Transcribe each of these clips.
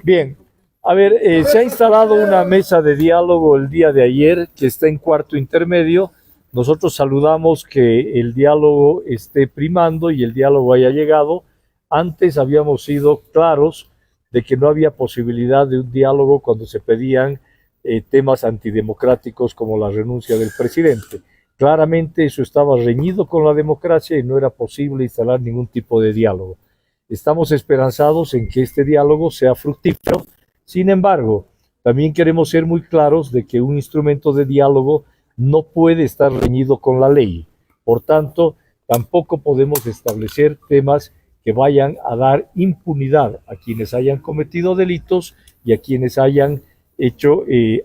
Bien, a ver, se ha instalado una mesa de diálogo el día de ayer que está en cuarto intermedio. Nosotros saludamos que el diálogo esté primando y el diálogo haya llegado. Antes habíamos sido claros de que no había posibilidad de un diálogo cuando se pedían temas antidemocráticos como la renuncia del presidente. Claramente eso estaba reñido con la democracia y no era posible instalar ningún tipo de diálogo. Estamos esperanzados en que este diálogo sea fructífero. Sin embargo, también queremos ser muy claros de que un instrumento de diálogo no puede estar reñido con la ley. Por tanto, tampoco podemos establecer temas que vayan a dar impunidad a quienes hayan cometido delitos y a quienes hayan hecho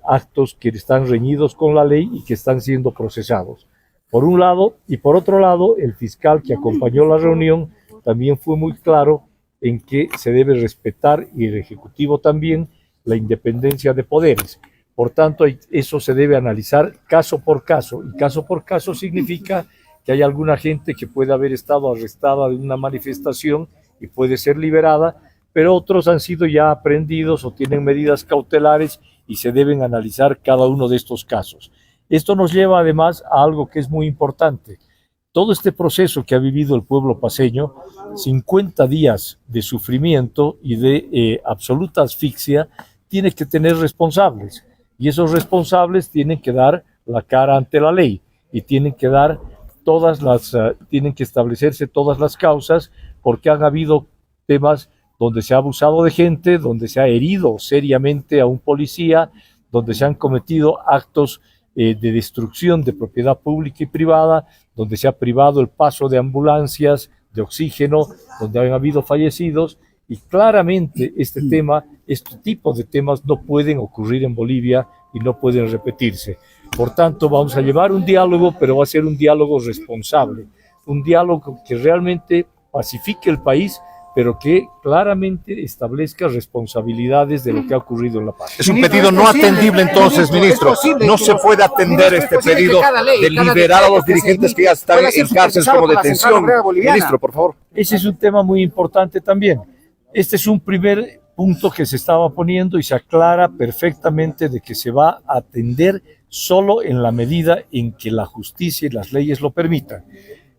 actos que están reñidos con la ley y que están siendo procesados. Por un lado, y por otro lado, el fiscal que acompañó la reunión también fue muy claro en que se debe respetar, y el Ejecutivo también, la independencia de poderes. Por tanto, eso se debe analizar caso por caso, y caso por caso significa que hay alguna gente que puede haber estado arrestada de una manifestación y puede ser liberada, pero otros han sido ya aprehendidos o tienen medidas cautelares y se deben analizar cada uno de estos casos. Esto nos lleva además a algo que es muy importante. Todo este proceso que ha vivido el pueblo paceño, 50 días de sufrimiento y de absoluta asfixia, tiene que tener responsables, y esos responsables tienen que dar la cara ante la ley y tienen que dar tienen que establecerse todas las causas, porque han habido temas donde se ha abusado de gente, donde se ha herido seriamente a un policía, donde se han cometido actos de destrucción de propiedad pública y privada, donde se ha privado el paso de ambulancias, de oxígeno, donde han habido fallecidos, y claramente este tipo de temas no pueden ocurrir en Bolivia y no pueden repetirse. Por tanto, vamos a llevar un diálogo, pero va a ser un diálogo responsable, un diálogo que realmente pacifique el país, pero que claramente establezca responsabilidades de lo que ha ocurrido en La Paz. Es un pedido no atendible entonces, ministro. No se puede atender este pedido de liberar a los dirigentes que ya están en cárceles como detención. Ministro, por favor. Ese es un tema muy importante también. Este es un primer punto que se estaba poniendo y se aclara perfectamente de que se va a atender solo en la medida en que la justicia y las leyes lo permitan.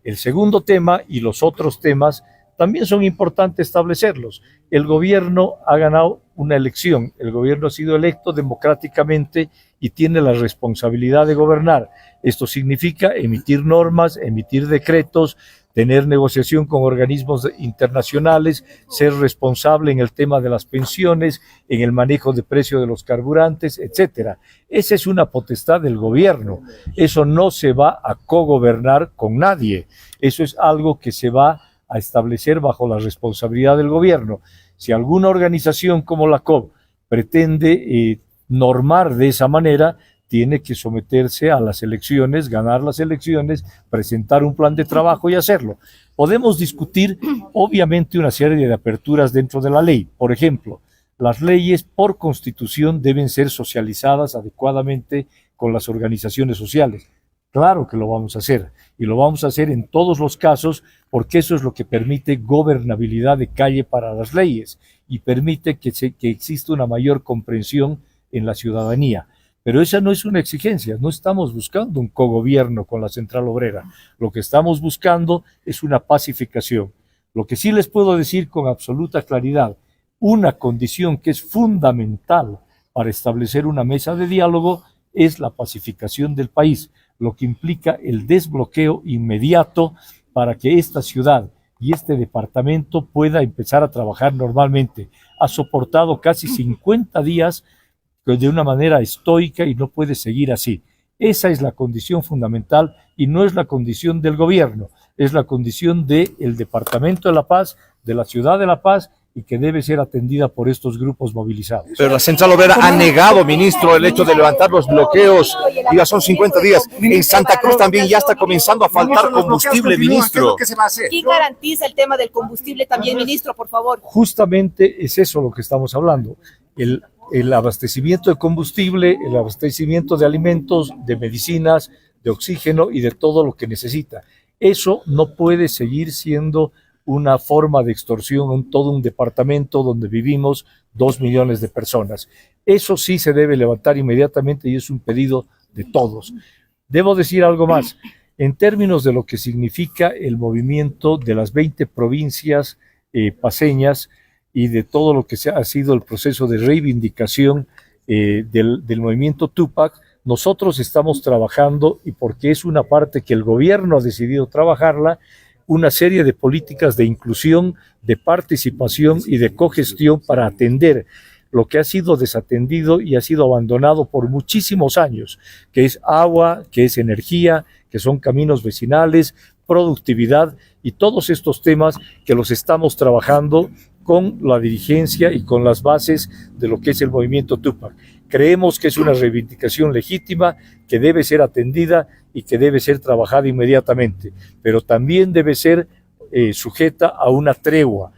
El segundo tema y los otros temas también son importantes establecerlos. El gobierno ha ganado una elección, el gobierno ha sido electo democráticamente y tiene la responsabilidad de gobernar. Esto significa emitir normas, emitir decretos, tener negociación con organismos internacionales, ser responsable en el tema de las pensiones, en el manejo de precio de los carburantes, etcétera. Esa es una potestad del gobierno. Eso no se va a cogobernar con nadie. Eso es algo que se va a establecer bajo la responsabilidad del gobierno. Si alguna organización como la COP pretende normar de esa manera, tiene que someterse a las elecciones, ganar las elecciones, presentar un plan de trabajo y hacerlo. Podemos discutir, obviamente, una serie de aperturas dentro de la ley. Por ejemplo, las leyes por constitución deben ser socializadas adecuadamente con las organizaciones sociales. Claro que lo vamos a hacer, y lo vamos a hacer en todos los casos, porque eso es lo que permite gobernabilidad de calle para las leyes y permite que exista una mayor comprensión en la ciudadanía. Pero esa no es una exigencia, no estamos buscando un cogobierno con la Central Obrera, lo que estamos buscando es una pacificación. Lo que sí les puedo decir con absoluta claridad, una condición que es fundamental para establecer una mesa de diálogo es la pacificación del país, lo que implica el desbloqueo inmediato para que esta ciudad y este departamento pueda empezar a trabajar normalmente. Ha soportado casi 50 días de una manera estoica y no puede seguir así. Esa es la condición fundamental y no es la condición del gobierno, es la condición del Departamento de La Paz, de la ciudad de La Paz, y que debe ser atendida por estos grupos movilizados. Pero la Central Obrera ha negado, ministro, el hecho de levantar los bloqueos. Ya son 50 días. En Santa Cruz también ya está comenzando a faltar combustible, ministro. ¿Quién garantiza el tema del combustible también, ministro, por favor? Justamente es eso lo que estamos hablando. El abastecimiento de combustible, el abastecimiento de alimentos, de medicinas, de oxígeno y de todo lo que necesita. Eso no puede seguir siendo una forma de extorsión en todo un departamento donde vivimos 2 millones de personas. Eso sí se debe levantar inmediatamente y es un pedido de todos. Debo decir algo más. En términos de lo que significa el movimiento de las 20 provincias paceñas y de todo lo que ha sido el proceso de reivindicación del movimiento Tupac, nosotros estamos trabajando, y porque es una parte que el gobierno ha decidido trabajarla, una serie de políticas de inclusión, de participación y de cogestión para atender lo que ha sido desatendido y ha sido abandonado por muchísimos años, que es agua, que es energía, que son caminos vecinales, productividad y todos estos temas que los estamos trabajando con la dirigencia y con las bases de lo que es el movimiento Tupac. Creemos que es una reivindicación legítima, que debe ser atendida y que debe ser trabajada inmediatamente, pero también debe ser sujeta a una tregua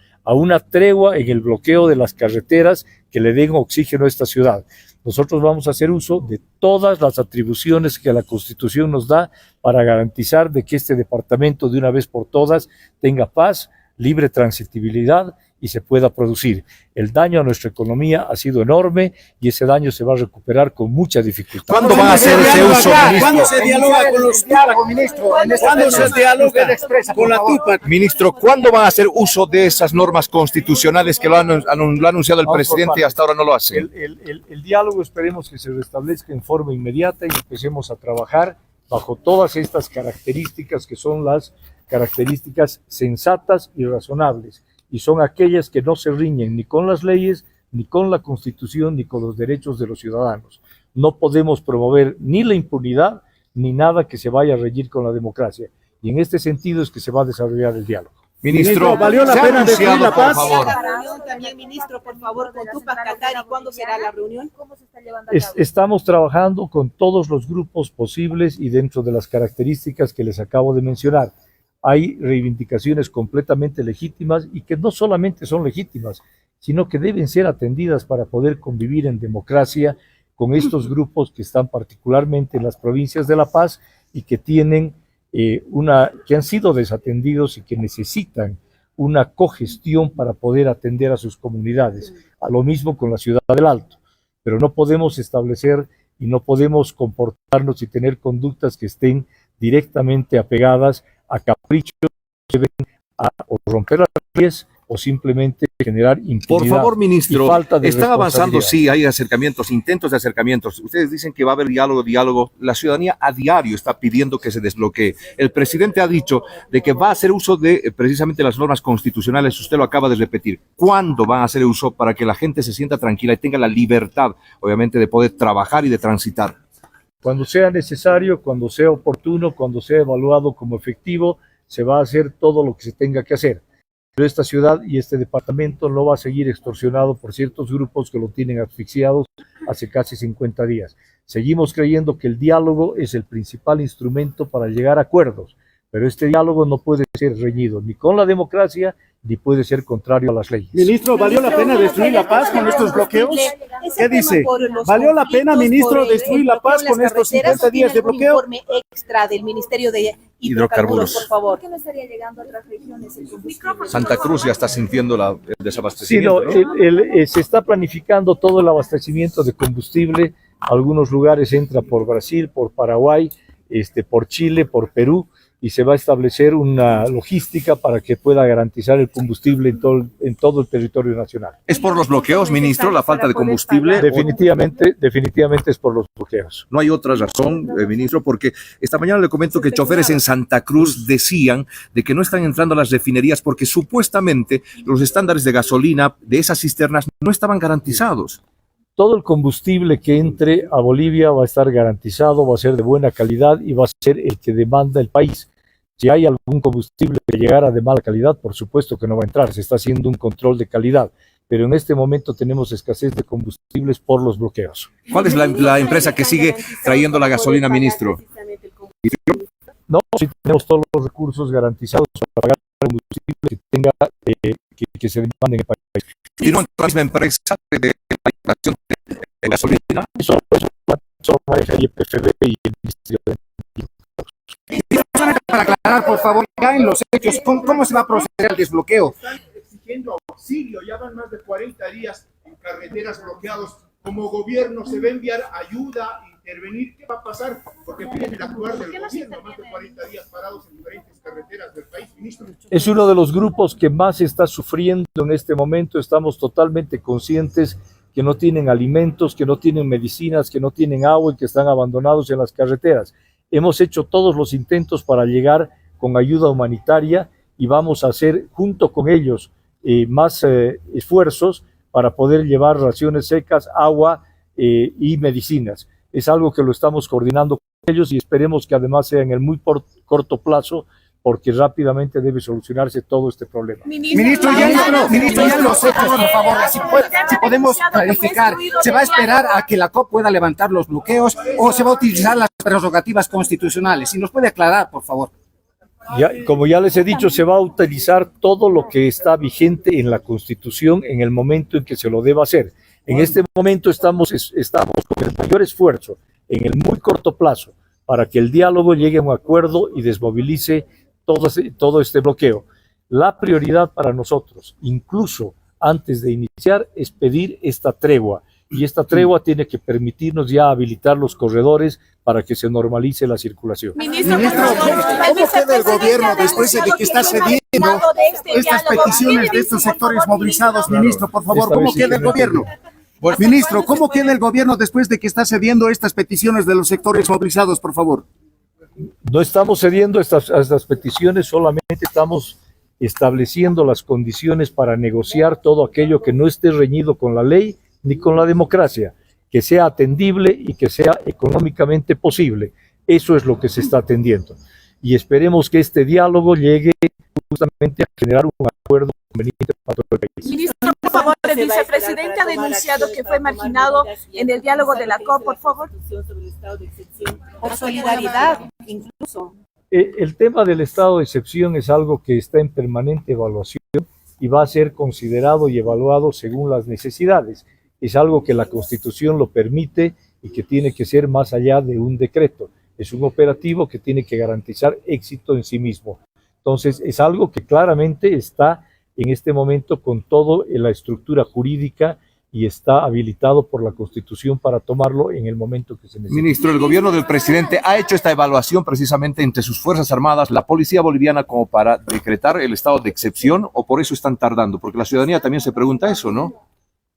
en el bloqueo de las carreteras que le den oxígeno a esta ciudad. Nosotros vamos a hacer uso de todas las atribuciones que la Constitución nos da para garantizar de que este departamento de una vez por todas tenga paz, libre transitibilidad y se pueda producir. El daño a nuestra economía ha sido enorme y ese daño se va a recuperar con mucha dificultad. ¿Cuándo van a hacer ese uso, ministro? ¿Cuándo se dialoga con los Tupac, ministro? ¿Cuándo se dialoga con la Tupac? Ministro, ¿cuándo van a hacer uso de esas normas constitucionales que lo ha anunciado el presidente y hasta ahora no lo hace? El diálogo esperemos que se restablezca en forma inmediata y empecemos a trabajar bajo todas estas características que son las características sensatas y razonables, y son aquellas que no se riñen ni con las leyes, ni con la Constitución, ni con los derechos de los ciudadanos. No podemos promover ni la impunidad, ni nada que se vaya a reñir con la democracia. Y en este sentido es que se va a desarrollar el diálogo. Ministro, ¿valió la pena destruir la paz? Por favor. La reunión también, ministro, por favor, con Tupac Katari, ¿cuándo será la reunión? ¿Cómo se está llevando a cabo? Estamos trabajando con todos los grupos posibles y dentro de las características que les acabo de mencionar. Hay reivindicaciones completamente legítimas y que no solamente son legítimas, sino que deben ser atendidas para poder convivir en democracia con estos grupos que están particularmente en las provincias de La Paz y que tienen que han sido desatendidos y que necesitan una cogestión para poder atender a sus comunidades. A lo mismo con la ciudad del Alto, pero no podemos establecer y no podemos comportarnos y tener conductas que estén directamente apegadas a caprichos que deben o romper las leyes o simplemente generar impunidad. Por favor, ministro, y falta de están avanzando, responsabilidad. sí, hay acercamientos, intentos de acercamientos. Ustedes dicen que va a haber diálogo. La ciudadanía a diario está pidiendo que se desbloquee. El presidente ha dicho de que va a hacer uso de precisamente las normas constitucionales. Usted lo acaba de repetir. ¿Cuándo van a hacer uso para que la gente se sienta tranquila y tenga la libertad, obviamente, de poder trabajar y de transitar? Cuando sea necesario, cuando sea oportuno, cuando sea evaluado como efectivo, se va a hacer todo lo que se tenga que hacer. Pero esta ciudad y este departamento no va a seguir extorsionado por ciertos grupos que lo tienen asfixiados hace casi 50 días. Seguimos creyendo que el diálogo es el principal instrumento para llegar a acuerdos, pero este diálogo no puede ser reñido ni con la democracia ni puede ser contrario a las leyes. Ministro, ¿valió la pena destruir la paz con estos bloqueos? ¿Qué dice? ¿Valió la pena, ministro, destruir la paz con estos 50 días de bloqueo? Un informe extra del Ministerio de Hidrocarburos, por favor. ¿Por qué no estaría llegando a otras regiones el combustible? Santa Cruz ya está sintiendo el desabastecimiento. Sí, ¿no? Se está planificando todo el abastecimiento de combustible. Algunos lugares entra por Brasil, por Paraguay, por Chile, por Perú, y se va a establecer una logística para que pueda garantizar el combustible en todo el territorio nacional. ¿Es por los bloqueos, ministro, la falta de combustible? Definitivamente es por los bloqueos. No hay otra razón, ministro, porque esta mañana le comento que choferes en Santa Cruz decían de que no están entrando a las refinerías porque supuestamente los estándares de gasolina de esas cisternas no estaban garantizados. Todo el combustible que entre a Bolivia va a estar garantizado, va a ser de buena calidad y va a ser el que demanda el país. Si hay algún combustible que llegara de mala calidad, por supuesto que no va a entrar, se está haciendo un control de calidad, pero en este momento tenemos escasez de combustibles por los bloqueos. ¿Cuál es la empresa que sigue trayendo la gasolina, ministro? No, si tenemos todos los recursos garantizados para pagar el combustible que tenga, que se demande en el país. ¿Continúan con la misma empresa de la importación de gasolina? Eso maneja YPFB y el Ministerio de Para aclarar entrar, por favor, ya en los hechos, cómo se va a proceder al desbloqueo. Están exigiendo auxilio, ya van más de 40 días en carreteras bloqueados. Como gobierno se va a enviar ayuda, intervenir. ¿Qué va a pasar? Porque piden el actuar del gobierno, más de 40 días parados en diferentes carreteras del país, ministro. Es uno de los grupos que más está sufriendo en este momento. Estamos totalmente conscientes que no tienen alimentos, que no tienen medicinas, que no tienen agua y que están abandonados en las carreteras. Hemos hecho todos los intentos para llegar con ayuda humanitaria y vamos a hacer junto con ellos más esfuerzos para poder llevar raciones secas, agua y medicinas. Es algo que lo estamos coordinando con ellos y esperemos que además sea en el muy corto plazo, porque rápidamente debe solucionarse todo este problema. Ministro, ya en los hechos, por favor, si podemos clarificar, ¿se va a esperar a que la COP pueda levantar los bloqueos o se va a utilizar las prerrogativas constitucionales? Si nos puede aclarar, por favor. Como ya les he dicho, se va a utilizar todo lo que está vigente en la Constitución en el momento en que se lo deba hacer. En este momento estamos con el mayor esfuerzo, en el muy corto plazo, para que el diálogo llegue a un acuerdo y desmovilice todo este bloqueo. La prioridad para nosotros, incluso antes de iniciar, es pedir esta tregua. Y esta tregua tiene que permitirnos ya habilitar los corredores para que se normalice la circulación. Ministro, ¿cómo queda el gobierno después de que está cediendo estas peticiones de estos sectores movilizados? Ministro, por favor, ¿cómo queda el gobierno? Ministro, ¿cómo queda el gobierno después de que está cediendo estas peticiones de los sectores movilizados, por favor? No estamos cediendo a estas peticiones, solamente estamos estableciendo las condiciones para negociar todo aquello que no esté reñido con la ley ni con la democracia, que sea atendible y que sea económicamente posible. Eso es lo que se está atendiendo. Y esperemos que este diálogo llegue justamente a generar un acuerdo conveniente para todo el país. Ministro, por favor, el vicepresidente ha denunciado que fue marginado en el diálogo de la COP, por favor. Por solidaridad, incluso. El tema del estado de excepción es algo que está en permanente evaluación y va a ser considerado y evaluado según las necesidades. Es algo que la Constitución lo permite y que tiene que ser más allá de un decreto. Es un operativo que tiene que garantizar éxito en sí mismo. Entonces, es algo que claramente está en este momento con toda la estructura jurídica y está habilitado por la Constitución para tomarlo en el momento que se necesite. Ministro, el gobierno del presidente ha hecho esta evaluación precisamente entre sus Fuerzas Armadas, la Policía Boliviana, como para decretar el estado de excepción, o por eso están tardando, porque la ciudadanía también se pregunta eso, ¿no?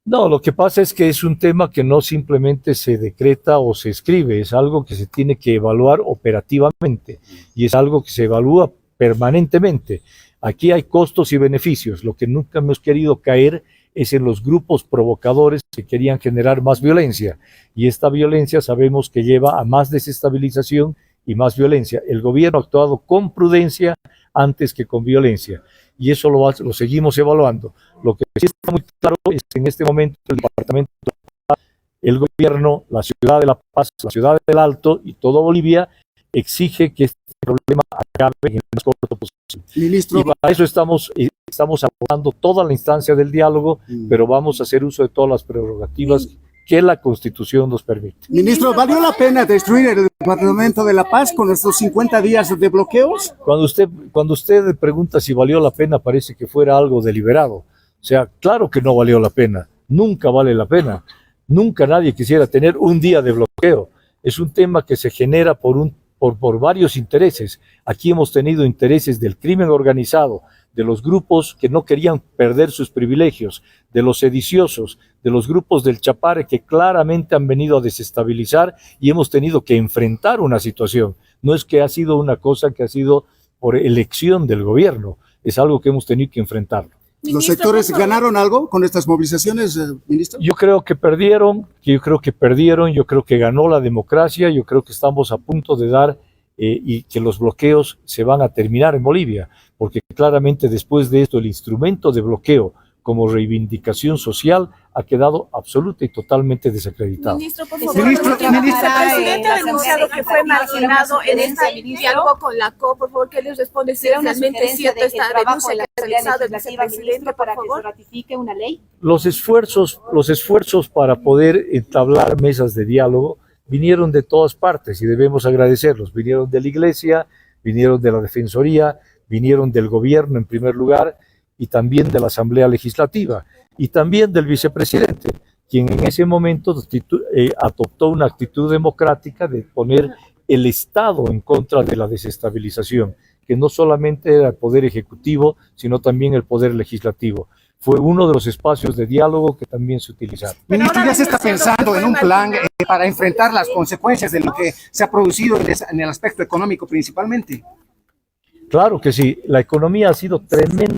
No, lo que pasa es que es un tema que no simplemente se decreta o se escribe, es algo que se tiene que evaluar operativamente y es algo que se evalúa permanentemente. Aquí hay costos y beneficios. Lo que nunca hemos querido caer es en los grupos provocadores que querían generar más violencia. Y esta violencia sabemos que lleva a más desestabilización y más violencia. El gobierno ha actuado con prudencia antes que con violencia. Y eso lo seguimos evaluando. Lo que sí está muy claro es que en este momento el departamento, el gobierno, la ciudad de La Paz, la ciudad del Alto y toda Bolivia exige que este problema acabe en el más corto posible. Ministro, y para eso estamos abordando toda la instancia del diálogo, pero vamos a hacer uso de todas las prerrogativas que la Constitución nos permite. Ministro, ¿valió la pena destruir el Departamento de La Paz con estos 50 días de bloqueos? Cuando usted pregunta si valió la pena, parece que fuera algo deliberado. O sea, claro que no valió la pena, nunca vale la pena. Nunca nadie quisiera tener un día de bloqueo. Es un tema que se genera por varios intereses. Aquí hemos tenido intereses del crimen organizado, de los grupos que no querían perder sus privilegios, de los sediciosos, de los grupos del Chapare que claramente han venido a desestabilizar y hemos tenido que enfrentar una situación. No es que ha sido una cosa que ha sido por elección del gobierno, es algo que hemos tenido que enfrentarlo. ¿Los sectores ganaron algo con estas movilizaciones, ministro? Yo creo que perdieron, yo creo que ganó la democracia, yo creo que estamos a punto de dar y que los bloqueos se van a terminar en Bolivia, porque claramente después de esto el instrumento de bloqueo como reivindicación social ha quedado absoluta y totalmente desacreditado. Ministro, por favor, el presidente ha denunciado que fue marginado en este diálogo con la COP. Por favor, ¿qué les responde si realmente es cierto esta denuncia que ha realizado el vicepresidente, por favor? Que se ratifique una ley. Los esfuerzos para poder entablar mesas de diálogo vinieron de todas partes y debemos agradecerlos. Vinieron de la Iglesia, vinieron de la Defensoría, vinieron del gobierno en primer lugar y también de la Asamblea Legislativa y también del vicepresidente, quien en ese momento adoptó una actitud democrática de poner el Estado en contra de la desestabilización, que no solamente era el Poder Ejecutivo, sino también el Poder Legislativo. Fue uno de los espacios de diálogo que también se utilizaron. Ministro, ya se está pensando en un plan para enfrentar las consecuencias de lo que se ha producido en el aspecto económico principalmente. Claro que sí, la economía ha sido tremendamente